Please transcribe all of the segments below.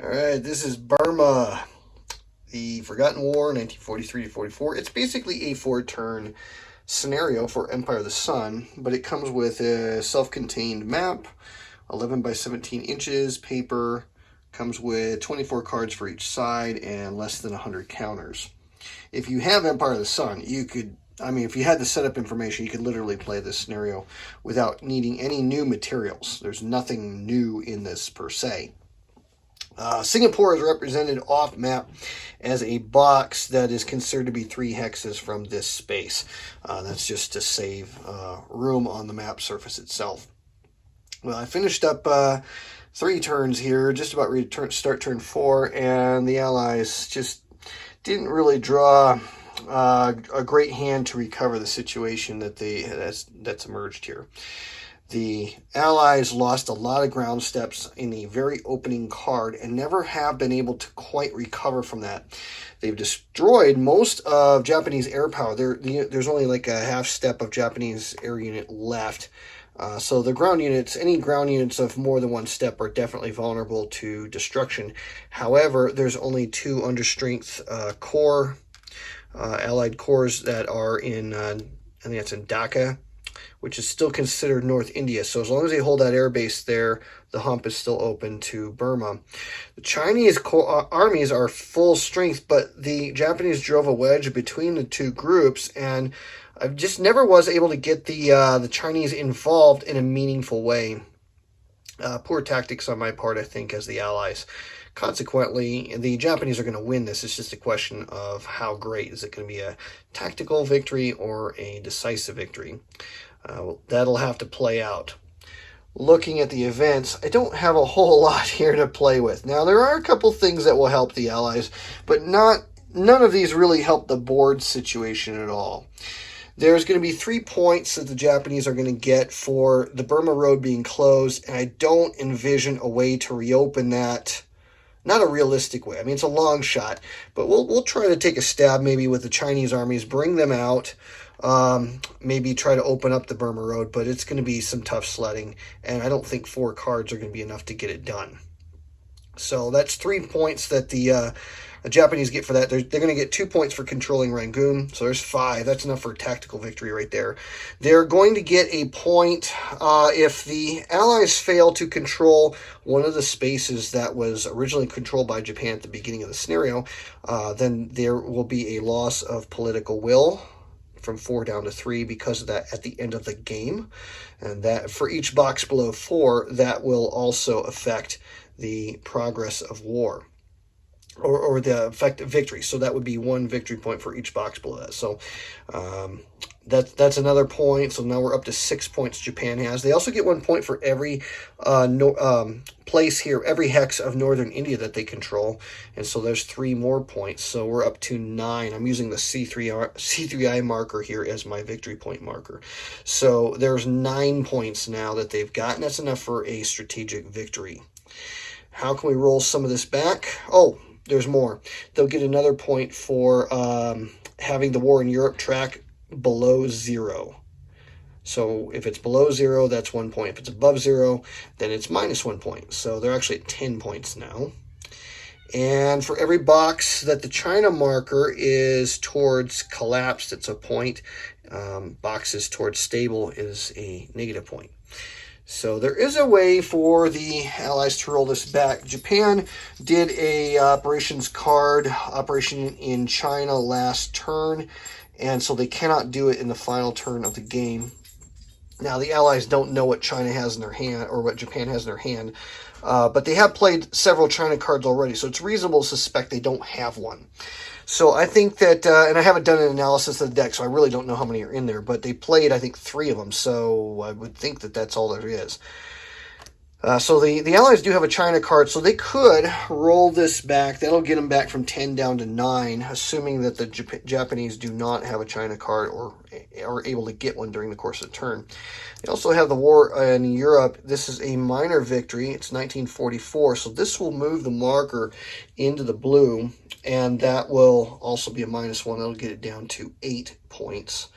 All right, this is Burma, the Forgotten War, 1943 to 44. It's basically a four-turn scenario for Empire of the Sun, but it comes with a self-contained map, 11 by 17 inches, paper, comes with 24 cards for each side, and less than 100 counters. If you have Empire of the Sun, if you had the setup information, you could literally play this scenario without needing any new materials. There's nothing new in this per se. Singapore is represented off map as a box that is considered to be 3 hexes from this space. That's just to save room on the map surface itself. Well, I finished up 3 turns here, just about ready to start turn 4, and the Allies just didn't really draw a great hand to recover the situation that's emerged here. The Allies lost a lot of ground steps in a very opening card and never have been able to quite recover from that. They've destroyed most of Japanese air power. There's only like a half step of Japanese air unit left. So the ground units, any ground units of more than 1 step are definitely vulnerable to destruction. However, there's only 2 understrength corps, Allied corps that are in, I think that's in Dhaka, which is still considered North India. So as long as they hold that air base there, the hump is still open to Burma. The Chinese armies are full strength, but the Japanese drove a wedge between the 2 groups, and I just never was able to get the Chinese involved in a meaningful way. Poor tactics on my part, I think, as the Allies. Consequently, the Japanese are going to win this. It's just a question of how great. Is it going to be a tactical victory or a decisive victory? That'll have to play out. Looking at the events, I don't have a whole lot here to play with. Now, there are a couple things that will help the Allies, but none of these really help the board situation at all. There's going to be 3 points that the Japanese are going to get for the Burma Road being closed, and I don't envision a way to reopen that. Not a realistic way. I mean, it's a long shot, but we'll try to take a stab maybe with the Chinese armies, bring them out, maybe try to open up the Burma Road, but it's going to be some tough sledding, and I don't think 4 cards are going to be enough to get it done. So that's 3 points that the Japanese get for that. They're going to get 2 points for controlling Rangoon, so there's 5. That's enough for a tactical victory right there. They're going to get a point if the Allies fail to control one of the spaces that was originally controlled by Japan at the beginning of the scenario. Then there will be a loss of political will from 4 down to 3 because of that at the end of the game. And that for each box below 4, that will also affect the progress of war. Or the effective victory. So that would be 1 victory point for each box below that. So that's another point. So now we're up to 6 points Japan has. They also get 1 point for every place here, every hex of northern India that they control. And so there's 3 more points. So we're up to 9. I'm using the C3i marker here as my victory point marker. So there's 9 points now that they've gotten. That's enough for a strategic victory. How can we roll some of this back? Oh, there's more. They'll get another point for having the war in Europe track below 0. So if it's below 0, that's 1 point. If it's above 0, then it's minus 1 point. So they're actually at 10 points now. And for every box that the China marker is towards collapsed, it's a point. Boxes towards stable is a negative point. So there is a way for the Allies to roll this back. Japan did a operations card operation in China last turn, and so they cannot do it in the final turn of the game. Now, the Allies don't know what China has in their hand, or what Japan has in their hand, but they have played several China cards already, so it's reasonable to suspect they don't have one. So I think that, and I haven't done an analysis of the deck, so I really don't know how many are in there, but they played, I think, 3 of them, so I would think that that's all there is. So the Allies do have a China card, so they could roll this back. That'll get them back from 10 down to 9, assuming that the Japanese do not have a China card or are able to get one during the course of the turn. They also have the war in Europe. This is a minor victory. It's 1944, so this will move the marker into the blue, and that will also be a -1. That'll get it down to 8 points.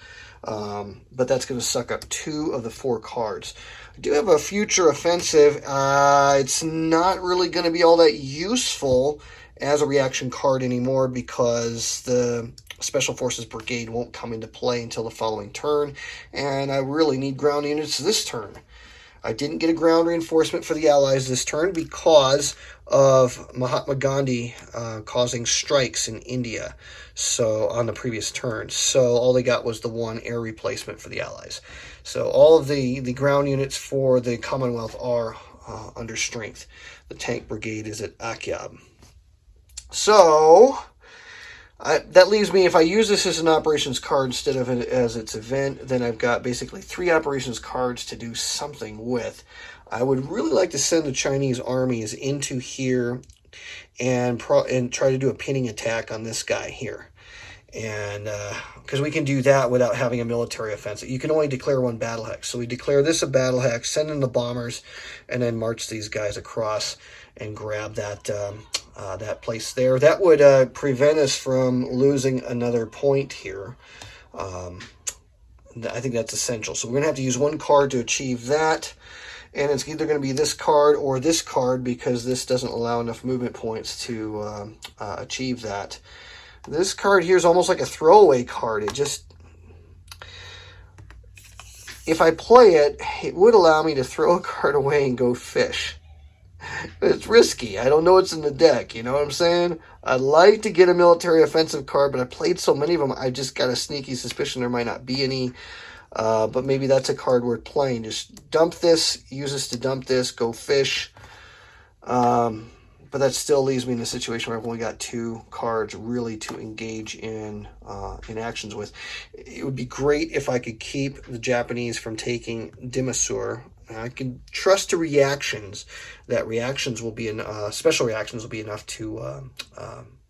But that's going to suck up 2 of the 4 cards. I do have a future offensive. It's not really going to be all that useful as a reaction card anymore because the Special Forces Brigade won't come into play until the following turn, and I really need ground units this turn. I didn't get a ground reinforcement for the Allies this turn because of Mahatma Gandhi causing strikes in India on the previous turn. So all they got was the one air replacement for the Allies. So all of the ground units for the Commonwealth are under strength. The tank brigade is at Akyab. So that leaves me, if I use this as an operations card instead of it as its event, then I've got basically 3 operations cards to do something with. I would really like to send the Chinese armies into here and try to do a pinning attack on this guy here. And because we can do that without having a military offensive. You can only declare 1 battle hex. So we declare this a battle hex, send in the bombers, and then march these guys across and grab that place there. That would prevent us from losing another point here. I think that's essential. So we're going to have to use 1 card to achieve that. And it's either going to be this card or this card because this doesn't allow enough movement points to achieve that. This card here is almost like a throwaway card. If I play it, it would allow me to throw a card away and go fish. But it's risky. I don't know what's in the deck, you know what I'm saying? I'd like to get a military offensive card, but I played so many of them, I just got a sneaky suspicion there might not be any. But maybe that's a card worth playing. Just dump this, use this to dump this, go fish. But that still leaves me in a situation where I've only got 2 cards really to engage in actions with. It would be great if I could keep the Japanese from taking Dimasur. I can trust to reactions. That reactions will be special reactions will be enough to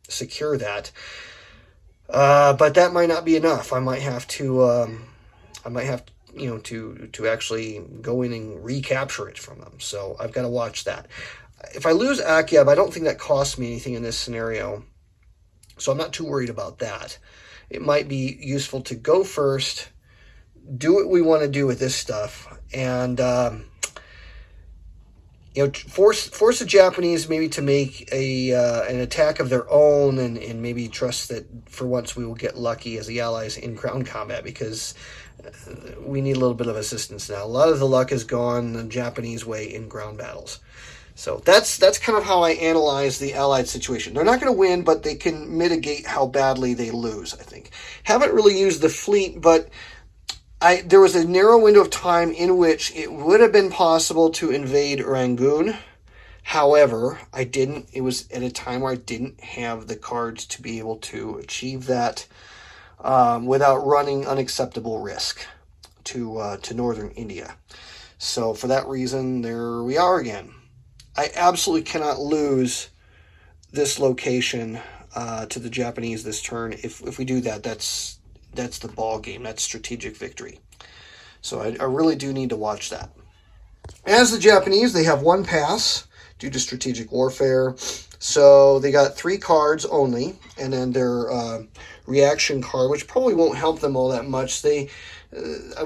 secure that. But that might not be enough. I might have to to actually go in and recapture it from them. So I've got to watch that. If I lose Akyab, I don't think that costs me anything in this scenario. So I'm not too worried about that. It might be useful to go first, do what we want to do with this stuff, and force the Japanese maybe to make an attack of their own, and maybe trust that for once we will get lucky as the Allies in ground combat, because we need a little bit of assistance now. A lot of the luck has gone the Japanese way in ground battles. So that's kind of how I analyze the Allied situation. They're not going to win, but they can mitigate how badly they lose, I think. Haven't really used the fleet, but there was a narrow window of time in which it would have been possible to invade Rangoon. However, I didn't. It was at a time where I didn't have the cards to be able to achieve that without running unacceptable risk to northern India. So for that reason, there we are again. I absolutely cannot lose this location to the Japanese this turn. If we do that, that's the ball game. That's strategic victory. So I really do need to watch that. As the Japanese, they have 1 pass due to strategic warfare. So they got 3 cards only, and then their reaction card, which probably won't help them all that much.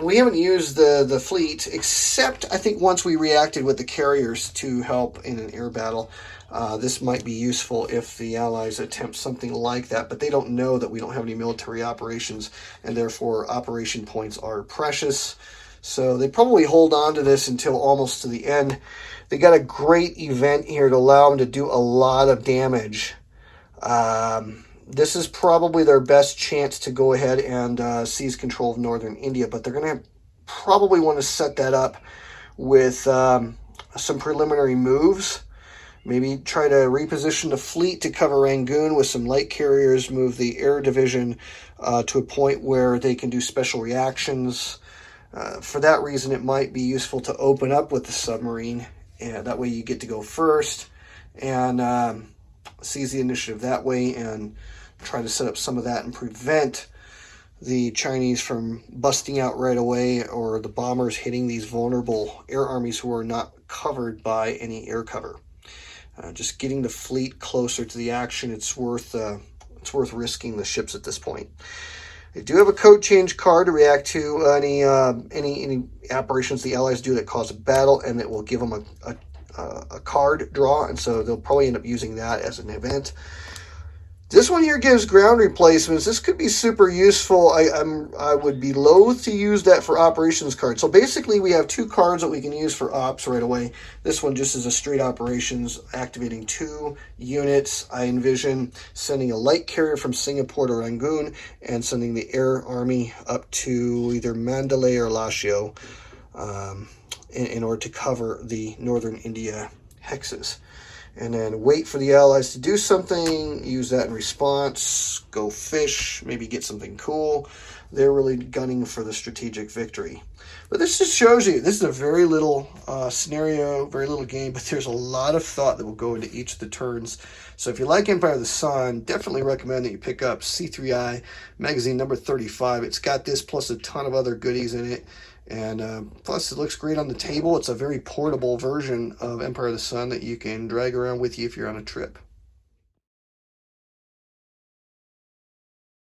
We haven't used the fleet, except I think once we reacted with the carriers to help in an air battle. This might be useful if the Allies attempt something like that, but they don't know that we don't have any military operations, and therefore operation points are precious. So they probably hold on to this until almost to the end. They got a great event here to allow them to do a lot of damage. This is probably their best chance to go ahead and seize control of northern India, but they're going to probably want to set that up with some preliminary moves. Maybe try to reposition the fleet to cover Rangoon with some light carriers, move the air division to a point where they can do special reactions. For that reason, it might be useful to open up with the submarine, and that way you get to go first and seize the initiative that way and try to set up some of that and prevent the Chinese from busting out right away, or the bombers hitting these vulnerable air armies who are not covered by any air cover. Just getting the fleet closer to the action, it's worth risking the ships at this point. They do have a code change card to react to any operations the Allies do that cause a battle, and it will give them a card draw, and so they'll probably end up using that as an event. This one here gives ground replacements. This could be super useful. I would be loath to use that for operations cards. So basically we have 2 cards that we can use for ops right away. This one just is a straight operations, activating 2 units. I envision sending a light carrier from Singapore to Rangoon and sending the air army up to either Mandalay or Lashio in order to cover the northern India hexes. And then wait for the Allies to do something, use that in response, go fish, maybe get something cool. They're really gunning for the strategic victory. But this just shows you, this is a very little scenario, very little game, but there's a lot of thought that will go into each of the turns. So if you like Empire of the Sun, definitely recommend that you pick up C3i magazine number 35. It's got this plus a ton of other goodies in it. And plus, it looks great on the table. It's a very portable version of Empire of the Sun that you can drag around with you if you're on a trip.